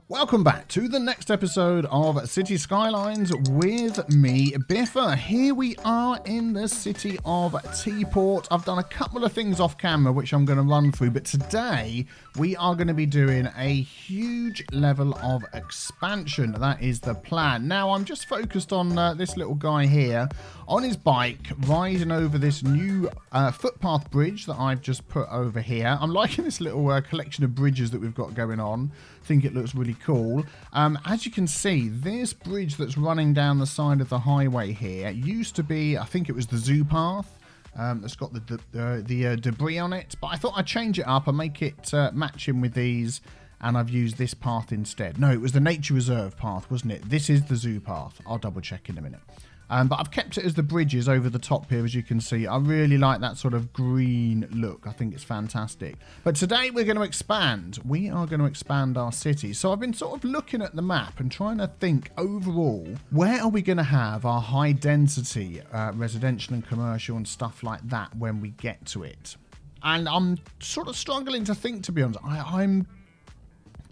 Welcome back to the next episode of Cities Skylines with me, Biffa. Here we are in the city of Teaport. I've done a couple of things off camera which I'm going to run through, but today we are going to be doing a huge level of expansion. That is the plan. Now I'm just focused on this little guy here on his bike riding over this new footpath bridge that I've just put over here. I'm liking this little collection of bridges that we've got going on. I think it looks really cool. As you can see, this bridge that's running down the side of the highway here used to be, I think it was the zoo path. That's got the debris on it, but I thought I'd change it up and make it matching with these, and I've used this path instead. No, it was the nature reserve path, wasn't it? This is the zoo path. I'll double check in a minute. But I've kept it as the bridges over the top here, as you can see. I really like that sort of green look. I think it's fantastic. But today we're going to expand. We are going to expand our city. So I've been sort of looking at the map and trying to think overall, where are we going to have our high density residential and commercial and stuff like that when we get to it? And I'm sort of struggling to think, to be honest. I'm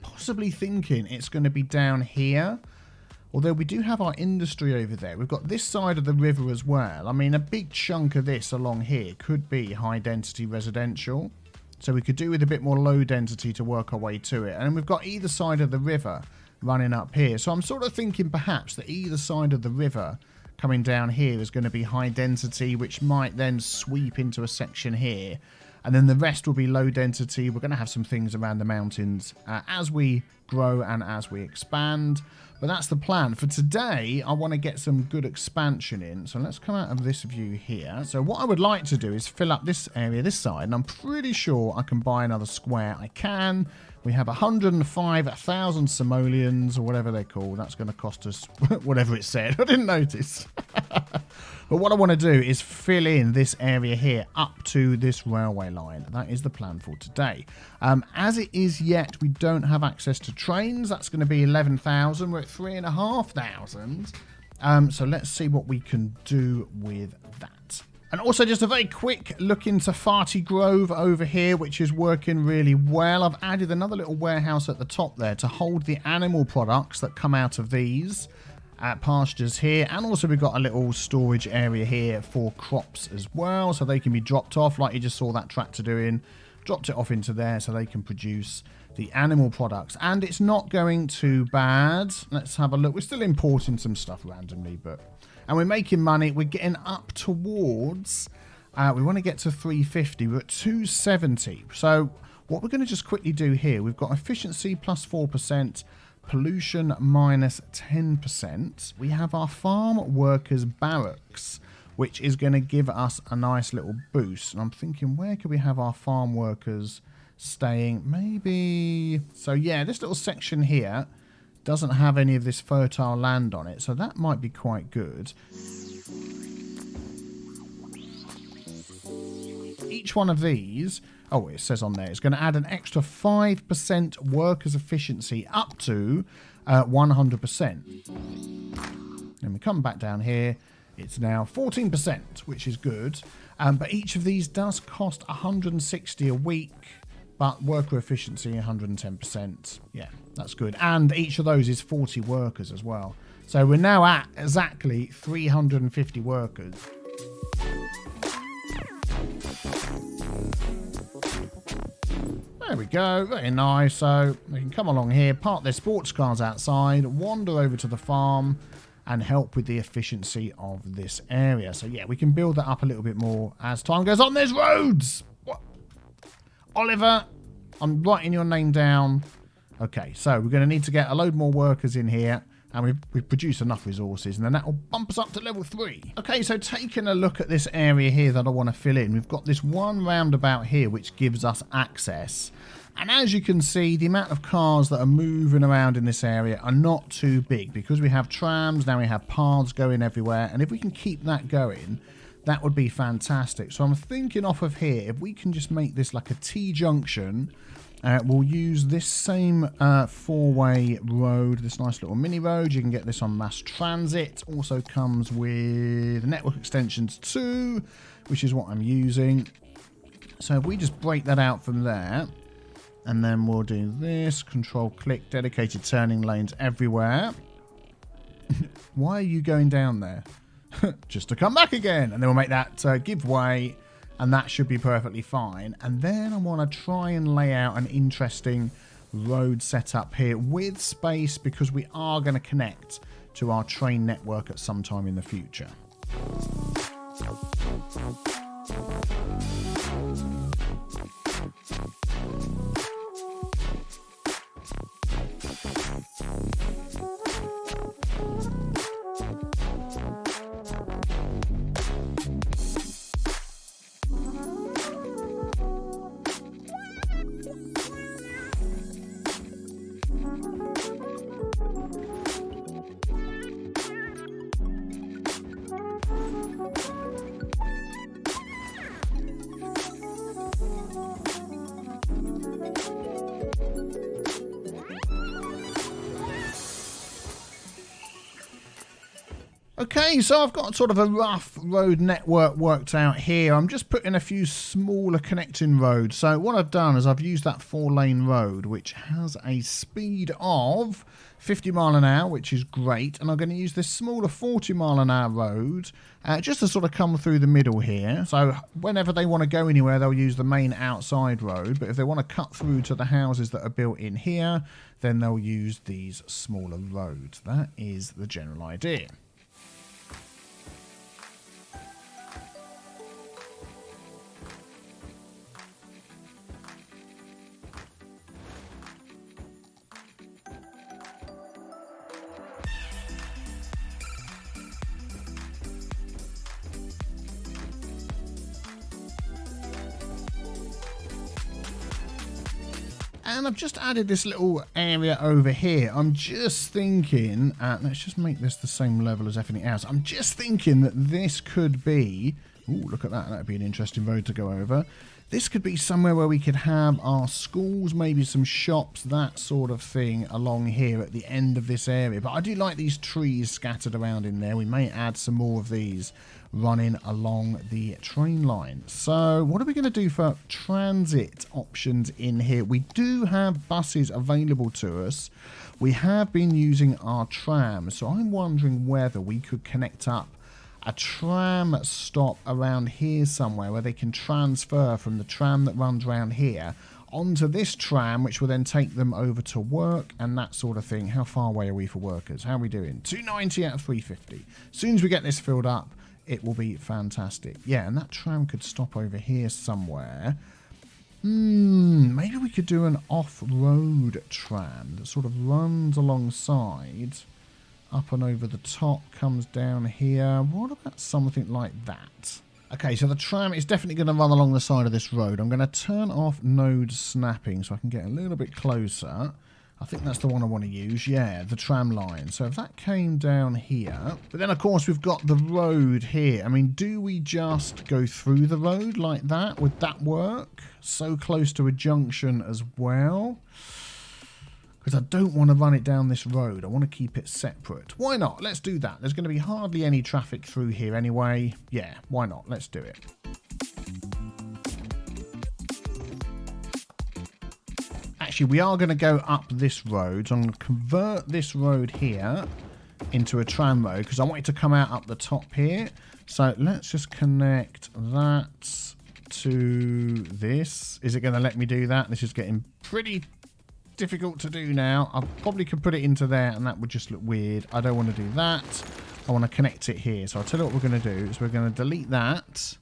possibly thinking it's going to be down here. Although we do have our industry over there. We've got this side of the river as well. I mean, a big chunk of this along here could be high density residential. So we could do with a bit more low density to work our way to it. And we've got either side of the river running up here. So I'm sort of thinking perhaps that either side of the river coming down here is going to be high density, which might then sweep into a section here. And then the rest will be low density. We're going to have some things around the mountains as we grow and as we expand. But that's the plan. For today, I want to get some good expansion in. So let's come out of this view here. So what I would like to do is fill up this area, this side. And I'm pretty sure I can buy another square. I can. We have 105,000 simoleons, or whatever they're called. That's going to cost us whatever it said. I didn't notice. But what I want to do is fill in this area here up to this railway line. That is the plan for today. As it is yet, we don't have access to trains. That's going to be 11,000. We're at 3,500. So let's see what we can do with that. And also just a very quick look into Farty Grove over here, which is working really well. I've added another little warehouse at the top there to hold the animal products that come out of these pastures here. And also we've got a little storage area here for crops as well, so they can be dropped off like you just saw that tractor doing. Dropped it off into there so they can produce the animal products. And it's not going too bad. Let's have a look. We're still importing some stuff randomly, but... And we're making money. We're getting up towards... we want to get to 350. We're at 270. So what we're going to just quickly do here, we've got efficiency plus 4%, pollution minus 10%. We have our farm workers barracks, which is going to give us a nice little boost. And I'm thinking, where could we have our farm workers staying? Maybe... So yeah, this little section here doesn't have any of this fertile land on it, so that might be quite good. Each one of these, oh, it says on there, it's going to add an extra 5% workers' efficiency up to 100%. And we come back down here, it's now 14%, which is good. But each of these does cost 160 a week. But worker efficiency, 110%. Yeah, that's good. And each of those is 40 workers as well. So we're now at exactly 350 workers. There we go. Very nice. So we can come along here, park their sports cars outside, wander over to the farm, and help with the efficiency of this area. So yeah, we can build that up a little bit more as time goes on. There's roads! What? Oliver, I'm writing your name down. Okay, so we're going to need to get a load more workers in here, and we've produced enough resources, and then that will bump us up to level 3. Okay, so taking a look at this area here that I want to fill in, we've got this one roundabout here which gives us access. And as you can see, the amount of cars that are moving around in this area are not too big, because we have trams, now we have paths going everywhere, and if we can keep that going, that would be fantastic. So I'm thinking off of here, if we can just make this like a T-junction, we'll use this same four-way road, this nice little mini road. You can get this on mass transit. Also comes with network extensions 2, which is what I'm using. So if we just break that out from there, And then we'll do this. Control click. Dedicated turning lanes everywhere. Why are you going down there? Just to come back again. And then we'll make that give way. And that should be perfectly fine. And then I want to try and lay out an interesting road setup here with space, because we are going to connect to our train network at some time in the future. Okay, so I've got sort of a rough road network worked out here. I'm just putting a few smaller connecting roads. So what I've done is I've used that 4-lane road, which has a speed of 50 mile an hour, which is great. And I'm going to use this smaller 40 mile an hour road just to sort of come through the middle here. So whenever they want to go anywhere, they'll use the main outside road. But if they want to cut through to the houses that are built in here, then they'll use these smaller roads. That is the general idea. And I've just added this little area over here. I'm just thinking, let's just make this the same level as everything else. I'm just thinking that this could be, ooh, look at that. That'd be an interesting road to go over. This could be somewhere where we could have our schools, maybe some shops, that sort of thing along here at the end of this area. But I do like these trees scattered around in there. We may add some more of these running along the train line. So what are we going to do for transit options in here? We do have buses available to us. We have been using our tram. So I'm wondering whether we could connect up a tram stop around here somewhere where they can transfer from the tram that runs around here onto this tram, which will then take them over to work and that sort of thing. How far away are we for workers? How are we doing? 290 out of 350. As soon as we get this filled up, it will be fantastic. Yeah, and that tram could stop over here somewhere. Maybe we could do an off-road tram that sort of runs alongside, up and over the top, comes down here. What about something like that? Okay, so the tram is definitely going to run along the side of this road. I'm going to turn off node snapping so I can get a little bit closer. I think that's the one I want to use. Yeah, the tram line. So if that came down here. But then, of course, we've got the road here. I mean, do we just go through the road like that? Would that work? So close to a junction as well. Because I don't want to run it down this road. I want to keep it separate. Why not? Let's do that. There's going to be hardly any traffic through here anyway. Yeah, why not? Let's do it. Actually, we are going to go up this road. So I'm going to convert this road here into a tram road because I want it to come out up the top here. So let's just connect that to this. Is it going to let me do that? This is getting pretty difficult to do now. I probably could put it into there and that would just look weird. I don't want to do that. I want to connect it here. So I'll tell you what we're going to do is we're going to delete that.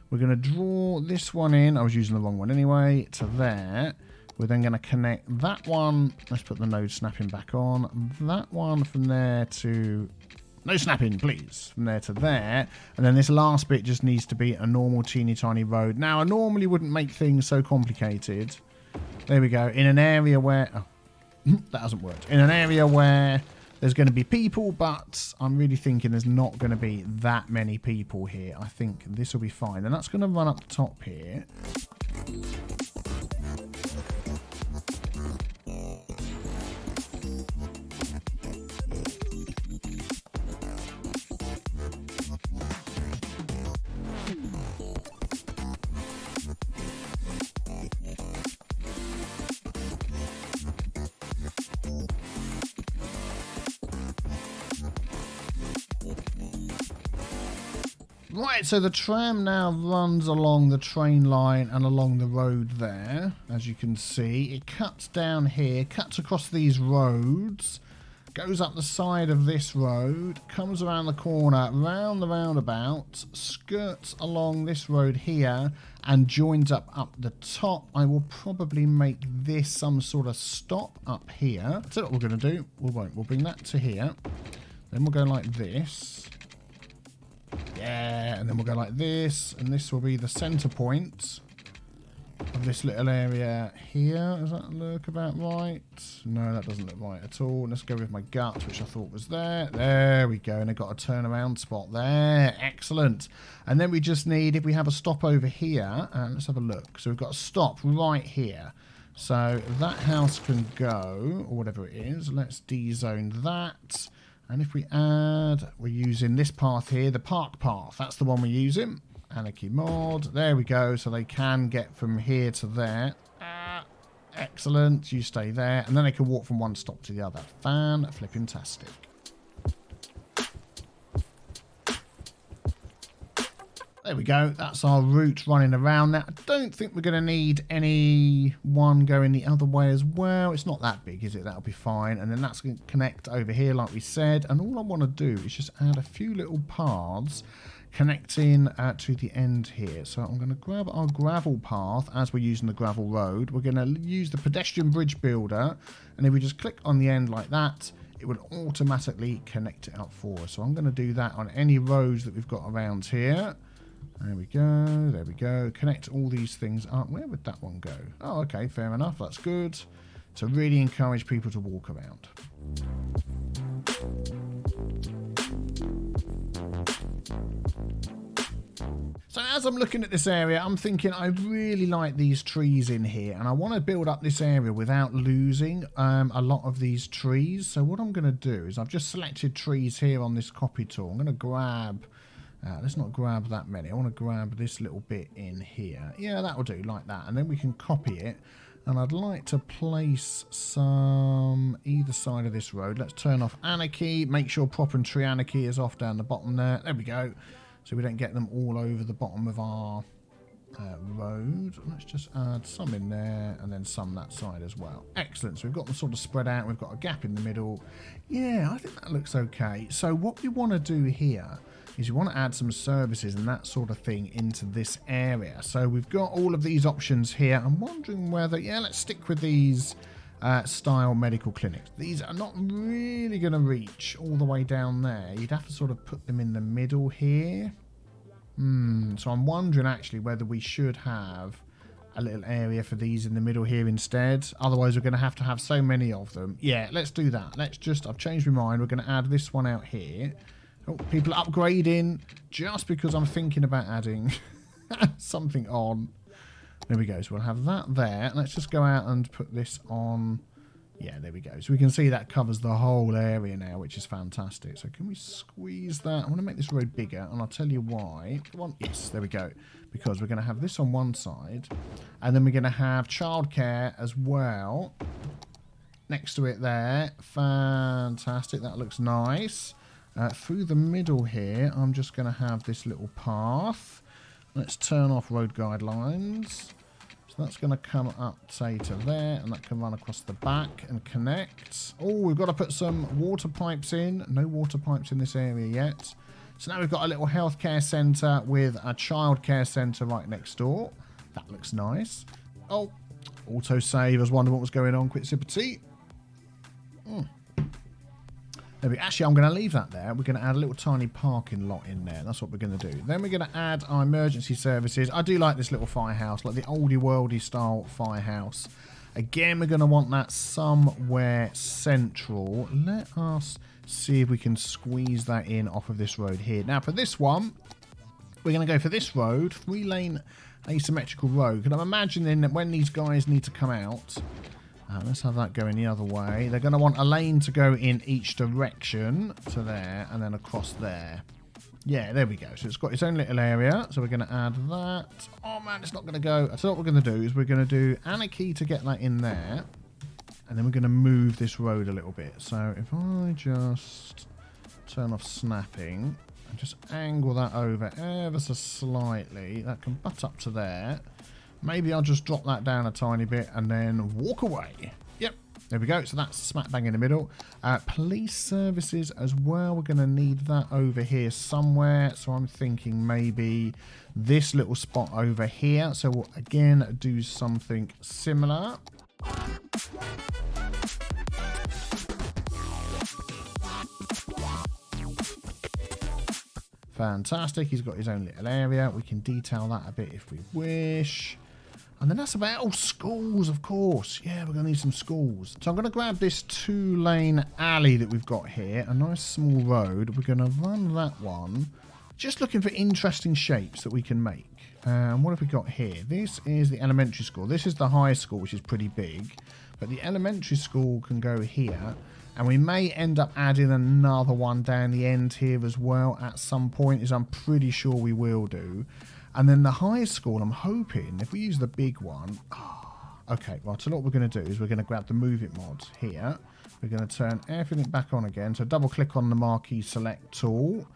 We're going to draw this one in. I was using the wrong one anyway. To there. We're then going to connect that one. Let's put the node snapping back on. That one from there to... No snapping, please. From there to there. And then this last bit just needs to be a normal teeny tiny road. Now, I normally wouldn't make things so complicated. There we go. In an area where... Oh, that hasn't worked. In an area where there's going to be people, but I'm really thinking there's not going to be that many people here. I think this will be fine. And that's going to run up the top here. Right, so the tram now runs along the train line and along the road there. As you can see, it cuts down here, cuts across these roads, goes up the side of this road, comes around the corner, round the roundabout, skirts along this road here, and joins up the top. I will probably make this some sort of stop up here. So what we're going to do, we'll bring that to here. Then we'll go like this. Yeah, and then we'll go like this, and this will be the center point of this little area here. Does that look about right? No, that doesn't look right at all. Let's go with my gut, which I thought was there. There we go, and I got a turnaround spot there. Excellent. And then we just need, if we have a stop over here, let's have a look. So we've got a stop right here. So that house can go, or whatever it is. Let's de-zone that. And if we add, we're using this path here, the park path. That's the one we're using. Anarchy mod. There we go. So they can get from here to there. Excellent. You stay there. And then they can walk from one stop to the other. Fan-flipping-tastic. There we go. That's our route running around. Now, I don't think we're going to need any one going the other way as well. It's not that big, is it? That'll be fine. And then that's going to connect over here, like we said. And all I want to do is just add a few little paths connecting to the end here. So I'm going to grab our gravel path as we're using the gravel road. We're going to use the pedestrian bridge builder. And if we just click on the end like that, it would automatically connect it up for us. So I'm going to do that on any roads that we've got around here. There we go, there we go. Connect all these things up. Where would that one go? Oh, okay, fair enough. That's good. To really encourage people to walk around. So as I'm looking at this area, I'm thinking I really like these trees in here. And I want to build up this area without losing a lot of these trees. So what I'm going to do is I've just selected trees here on this copy tool. I'm going to grab... let's not grab that many. I want to grab this little bit in here. Yeah, that'll do, like that. And then we can copy it. And I'd like to place some either side of this road. Let's turn off Anarchy. Make sure Prop and Tree Anarchy is off down the bottom there. There we go. So we don't get them all over the bottom of our road. Let's just add some in there and then some that side as well. Excellent. So we've got them sort of spread out. We've got a gap in the middle. Yeah, I think that looks okay. So what we want to do here is you want to add some services and that sort of thing into this area. So we've got all of these options here. I'm wondering whether, yeah, let's stick with these style medical clinics. These are not really going to reach all the way down there. You'd have to sort of put them in the middle here. So I'm wondering actually whether we should have a little area for these in the middle here instead. Otherwise we're going to have so many of them. Yeah, let's do that. I've changed my mind. We're going to add this one out here. Oh, people are upgrading just because I'm thinking about adding something on. There we go. So we'll have that there. Let's just go out and put this on. Yeah, there we go. So we can see that covers the whole area now, which is fantastic. So can we squeeze that? I want to make this road bigger, and I'll tell you why. Come on. Yes, there we go. Because we're going to have this on one side, and then we're going to have childcare as well next to it there. Fantastic. That looks nice. Through the middle here, I'm just going to have this little path. Let's turn off road guidelines. So that's going to come up, say, to there, and that can run across the back and connect. Oh, we've got to put some water pipes in. No water pipes in this area yet. So now we've got a little healthcare centre with a childcare centre right next door. That looks nice. Oh, autosave. I was wondering what was going on. Quick sip of tea. Actually, I'm going to leave that there. We're going to add a little tiny parking lot in there. That's what we're going to do. Then we're going to add our emergency services. I do like this little firehouse, like the oldie worldy style firehouse. Again, we're going to want that somewhere central. Let us see if we can squeeze that in off of this road here. Now, for this one, we're going to go for this road, 3-lane asymmetrical road. And I'm imagining that when these guys need to come out... let's have that going the other way. They're going to want a lane to go in each direction to there and then across there. Yeah, there we go. So it's got its own little area. So we're going to add that. Oh, man, it's not going to go. So what we're going to do is we're going to do Anarchy to get that in there. And then we're going to move this road a little bit. So if I just turn off snapping And just angle that over ever so slightly. That can butt up to there. Maybe I'll just drop that down a tiny bit and then walk away. Yep, there we go. So that's smack bang in the middle. Police services as well. We're going to need that over here somewhere. So I'm thinking maybe this little spot over here. So we'll again do something similar. Fantastic. He's got his own little area. We can detail that a bit if we wish. And then that's about, oh, schools, of course. Yeah, we're going to need some schools. So I'm going to grab this 2-lane alley that we've got here. A nice small road. We're going to run that one. Just looking for interesting shapes that we can make. And what have we got here? This is the elementary school. This is the high school, which is pretty big. But the elementary school can go here. And we may end up adding another one down the end here as well at some point, as I'm pretty sure we will do. And then the high school, I'm hoping, if we use the big one... okay, well, so what we're going to do is we're going to grab the Move It mod here. We're going to turn everything back on again. So double-click on the marquee select tool.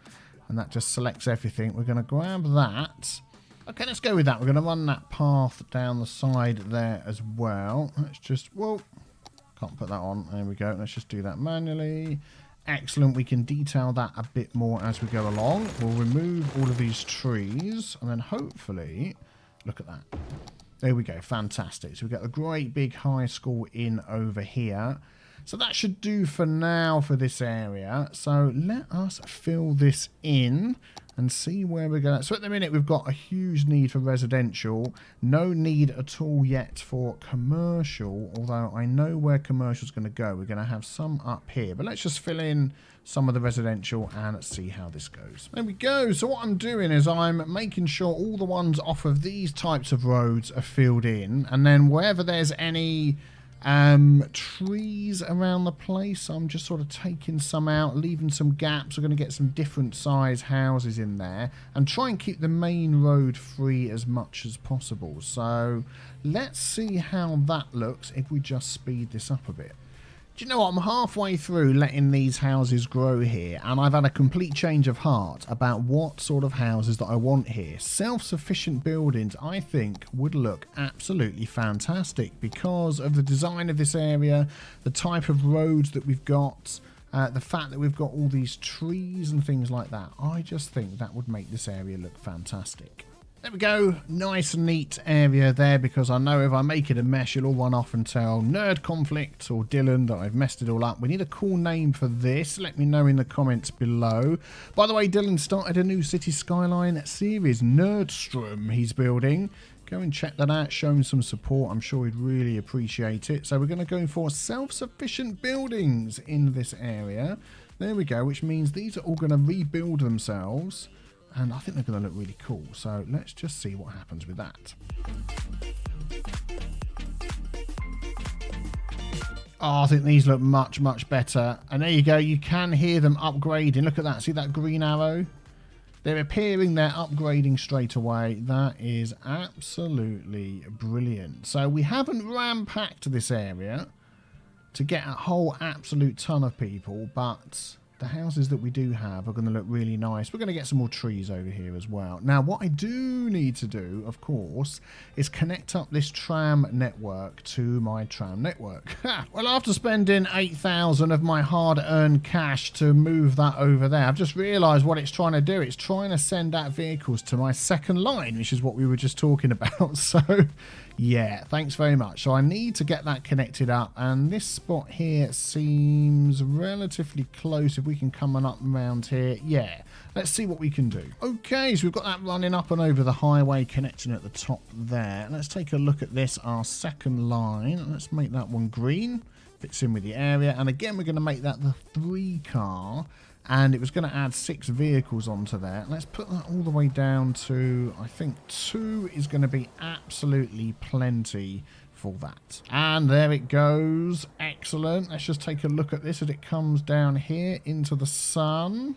And that just selects everything. We're going to grab that. Okay, let's go with that. We're going to run that path down the side there as well. Let's just... whoa. Can't put that on. There we go. Let's just do that manually. Excellent. We can detail that a bit more as we go along. We'll remove all of these trees. And then hopefully... look at that. There we go. Fantastic. So we've got a great big high school in over here. So that should do for now for this area. So let us fill this in and see where we're going. So at the minute we've got a huge need for residential. No need at all yet for commercial. Although I know where commercial is going to go. We're going to have some up here. But let's just fill in some of the residential and see how this goes. There we go. So what I'm doing is I'm making sure all the ones off of these types of roads are filled in. And then wherever there's any... trees around the place, I'm just sort of taking some out, leaving some gaps. We're going to get some different size houses in there and try and keep the main road free as much as possible. So let's see how that looks if we just speed this up a bit. Do you know what? I'm halfway through letting these houses grow here, and I've had a complete change of heart about what sort of houses that I want here. Self-sufficient buildings, I think, would look absolutely fantastic because of the design of this area, the type of roads that we've got, the fact that we've got all these trees and things like that. I just think that would make this area look fantastic. There we go, nice and neat area there, because I know if I make it a mess, you'll all run off and tell Nerd Conflict or Dylan that I've messed it all up. We need a cool name for this. Let me know in the comments below. By the way, Dylan started a new Cities Skyline series, Nerdstrom, he's building. Go and check that out, show him some support. I'm sure he'd really appreciate it. So we're going to go for self-sufficient buildings in this area. There we go, which means these are all going to rebuild themselves. And I think they're going to look really cool. So let's just see what happens with that. Oh, I think these look much, much better. And there you go. You can hear them upgrading. Look at that. See that green arrow? They're appearing. They're upgrading straight away. That is absolutely brilliant. So we haven't ram-packed this area to get a whole absolute ton of people, but... the houses that we do have are going to look really nice. We're going to get some more trees over here as well. Now, what I do need to do, of course, is connect up this tram network to my tram network. Well, after spending 8,000 of my hard-earned cash to move that over there, I've just realised what it's trying to do. It's trying to send out vehicles to my second line, which is what we were just talking about. So... yeah, thanks very much. So I need to get that connected up, and this spot here seems relatively close. If we can come on up around here, yeah, let's see what we can do. Okay, so we've got that running up and over the highway, connecting at the top there. Let's take a look at this, our second line. Let's make that one green, fits in with the area, and again we're going to make that the 3 car. And it was going to add 6 vehicles onto there. Let's put that all the way down to, I think 2 is going to be absolutely plenty for that. And there it goes. Excellent. Let's just take a look at this as it comes down here into the sun.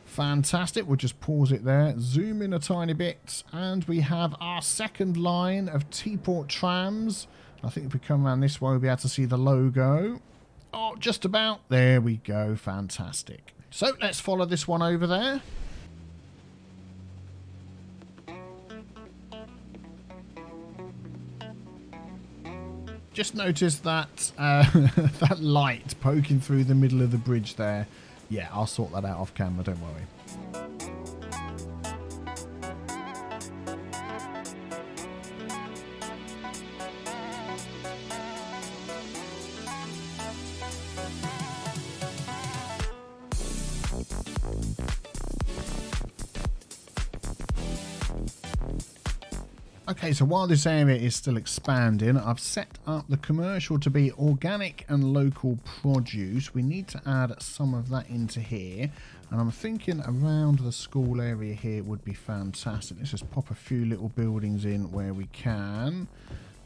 Fantastic. We'll just pause it there. Zoom in a tiny bit. And we have our second line of Teaport trams. I think if we come around this way, we'll be able to see the logo. Oh, just about. There we go. Fantastic. So let's follow this one over there. Just noticed that that light poking through the middle of the bridge there. Yeah, I'll sort that out off camera, don't worry. Okay, so while this area is still expanding, I've set up the commercial to be organic and local produce. We need to add some of that into here. And I'm thinking around the school area here would be fantastic. Let's just pop a few little buildings in where we can.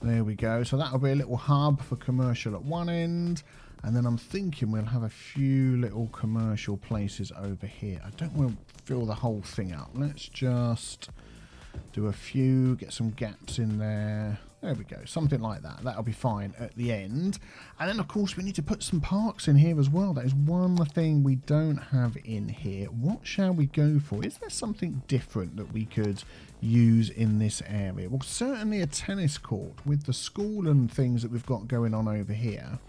There we go. So that'll be a little hub for commercial at one end. And then I'm thinking we'll have a few little commercial places over here. I don't want to fill the whole thing up. Let's just do a few, get some gaps in there. There we go, something like that. That'll be fine at the end. And then, of course, we need to put some parks in here as well. That is one thing we don't have in here. What shall we go for? Is there something different that we could use in this area? Well, certainly a tennis court with the school and things that we've got going on over here.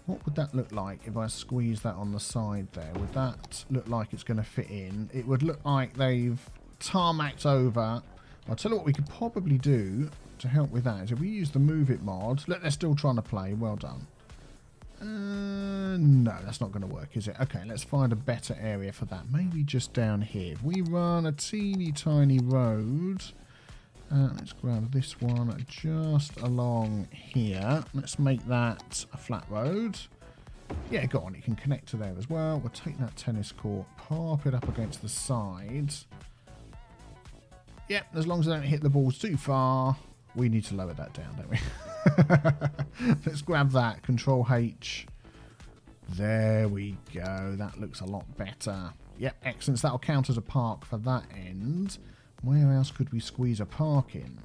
What would that look like if I squeeze that on the side there? Would that look like it's going to fit in? It would look like they've tarmacked over. I'll tell you what we could probably do to help with that is if we use the Move It mod. Look, they're still trying to play. Well done. No, that's not going to work, is it? Okay, let's find a better area for that. Maybe just down here. If we run a teeny tiny road, let's grab this one just along here. Let's make that a flat road. Yeah, go on. It can connect to there as well. We'll take that tennis court, pop it up against the side. Yep, as long as I don't hit the balls too far, we need to lower that down, don't we? Let's grab that. Control H. There we go. That looks a lot better. Yep, excellent. So that'll count as a park for that end. Where else could we squeeze a park in?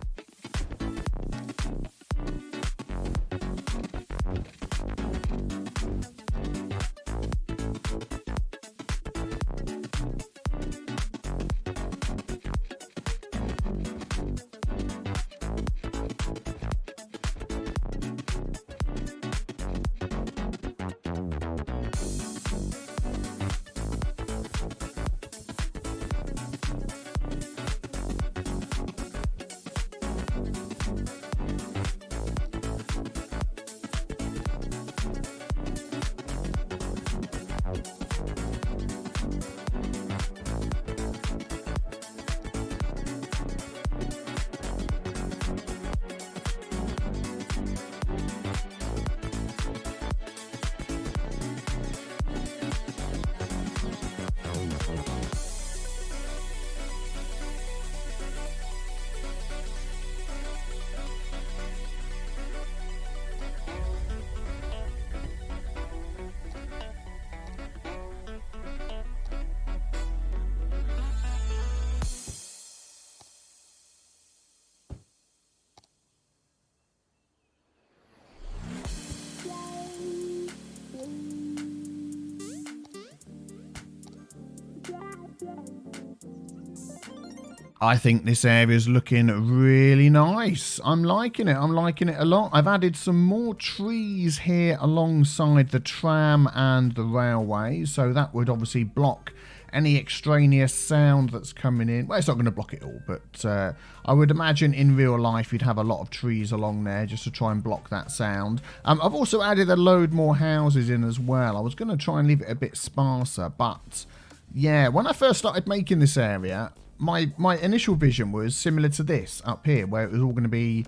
I think this area is looking really nice. I'm liking it. I'm liking it a lot. I've added some more trees here alongside the tram and the railway. So that would obviously block any extraneous sound that's coming in. Well, it's not going to block it all, but I would imagine in real life you'd have a lot of trees along there just to try and block that sound. I've also added a load more houses in as well. I was going to try and leave it a bit sparser, but yeah, when I first started making this area, my initial vision was similar to this up here, where it was all going to be,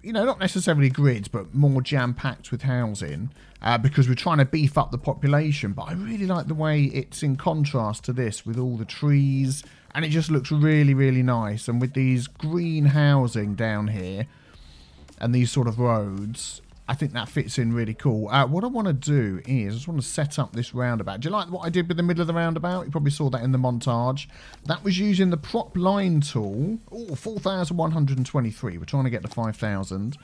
you know, not necessarily grids, but more jam-packed with housing, because we're trying to beef up the population. But I really like the way it's in contrast to this with all the trees, and it just looks really, really nice. And with these green housing down here and these sort of roads, I think that fits in really cool. What I want to do is I just want to set up this roundabout. Do you like what I did with the middle of the roundabout? You probably saw that in the montage. That was using the prop line tool. Oh, 4,123. We're trying to get to 5,000.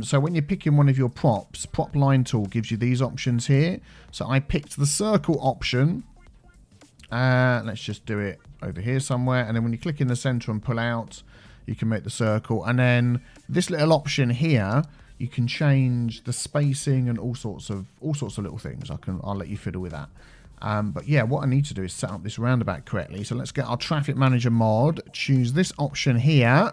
So when you're picking one of your props, prop line tool gives you these options here. So I picked the circle option. Let's just do it over here somewhere. And then when you click in the center and pull out, you can make the circle. And then this little option here, you can change the spacing and all sorts of little things. I'll let you fiddle with that. But yeah, what I need to do is set up this roundabout correctly. So let's get our traffic manager mod, choose this option here.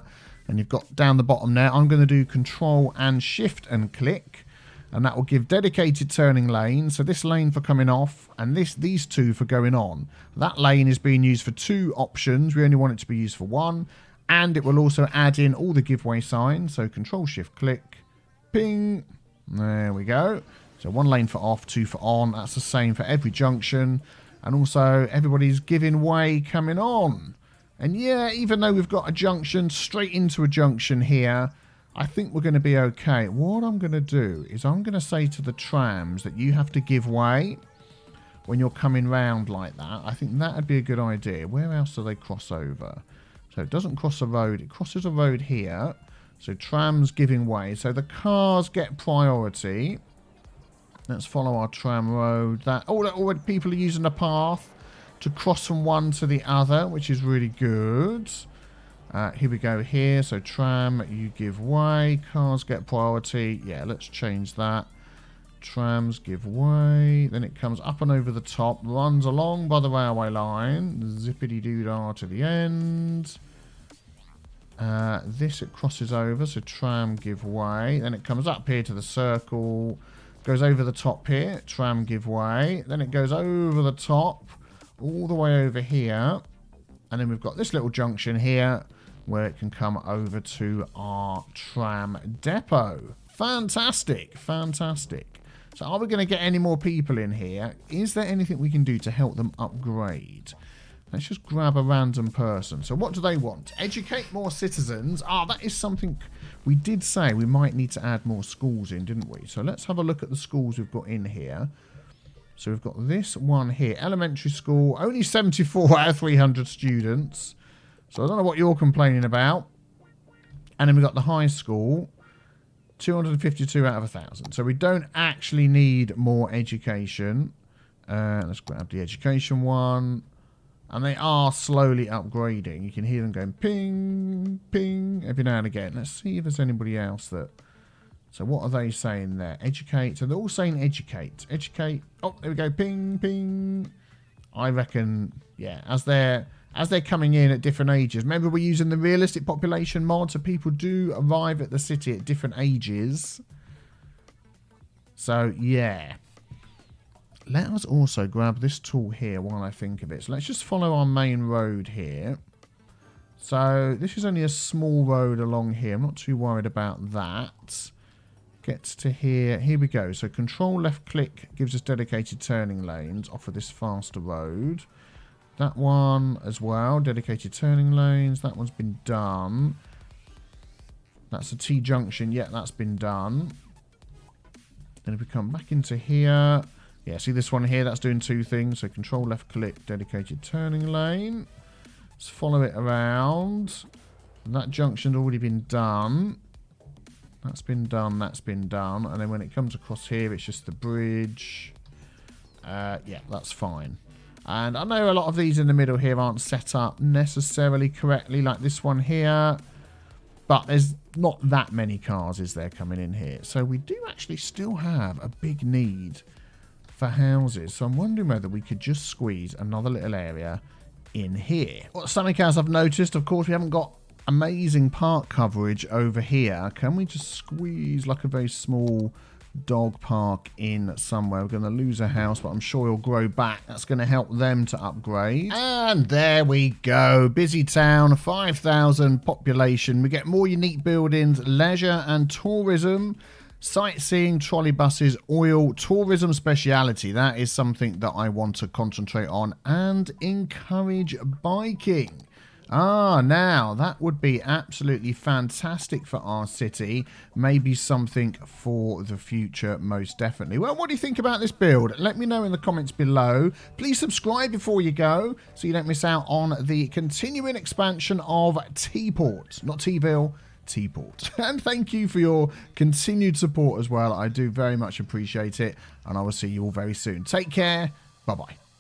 And you've got down the bottom there, I'm going to do Control and Shift and click. And that will give dedicated turning lanes. So this lane for coming off and these two for going on. That lane is being used for 2 options. We only want it to be used for 1. And it will also add in all the giveaway signs. So Control Shift click. Ping. There we go. So 1 lane for off, 2 for on. That's the same for every junction. And also everybody's giving way coming on. And yeah, even though we've got a junction straight into a junction here, I think we're going to be okay. What I'm going to do is I'm going to say to the trams that you have to give way when you're coming round like that. I think that would be a good idea. Where else do they cross over? So it doesn't cross a road. It crosses a road here. So trams giving way. So the cars get priority. Let's follow our tram road. Already people are using the path to cross from one to the other, which is really good. Here we go here. So tram, you give way. Cars get priority. Yeah, let's change that. Trams give way. Then it comes up and over the top, runs along by the railway line. Zippity-doo-dah to the end. This it crosses over, so tram give way. Then it comes up here to the circle. Goes over the top here. Tram give way. Then it goes over the top. All the way over here. And then we've got this little junction here where it can come over to our tram depot. Fantastic. Fantastic. So are we going to get any more people in here? Is there anything we can do to help them upgrade? Let's just grab a random person. So what do they want? Educate more citizens. That is something we did say we might need to add more schools in, didn't we? So let's have a look at the schools we've got in here. So we've got this one here, elementary school, only 74 out of 300 students. So I don't know what you're complaining about. And then we've got the high school, 252 out of 1,000. So we don't actually need more education. Let's grab the education one. And they are slowly upgrading. You can hear them going ping, ping, every now and again. Let's see if there's anybody else that... So what are they saying there? Educate. So they're all saying educate. Educate. Oh, there we go. Ping, ping. I reckon, yeah, as they're coming in at different ages. Remember, we're using the realistic population mod, so people do arrive at the city at different ages. So, yeah. Let us also grab this tool here while I think of it. So let's just follow our main road here. So this is only a small road along here. I'm not too worried about that. Gets to here. Here we go. So control left click gives us dedicated turning lanes off of this faster road. That one as well. Dedicated turning lanes. That one's been done. That's a T junction. Yeah, that's been done. Then if we come back into here. Yeah, see this one here? That's doing 2 things. So control left click, dedicated turning lane. Let's follow it around. And that junction's already been done. That's been done, that's been done. And then when it comes across here, it's just the bridge. Yeah, that's fine. And I know a lot of these in the middle here aren't set up necessarily correctly, like this one here. But there's not that many cars, is there, coming in here. So we do actually still have a big need for houses. So I'm wondering whether we could just squeeze another little area in here. Well, something else I've noticed, of course, we haven't got amazing park coverage over here. Can we just squeeze like a very small dog park in somewhere? We're going to lose a house, but I'm sure it'll grow back. That's going to help them to upgrade. And there we go. Busy town, 5,000 population. We get more unique buildings, leisure and tourism, sightseeing, trolley buses, oil, tourism speciality. That is something that I want to concentrate on and encourage biking. Now, that would be absolutely fantastic for our city. Maybe something for the future, most definitely. Well, what do you think about this build? Let me know in the comments below. Please subscribe before you go so you don't miss out on the continuing expansion of Teaport. Not TeaVille, Teaport. And thank you for your continued support as well. I do very much appreciate it. And I will see you all very soon. Take care. Bye-bye.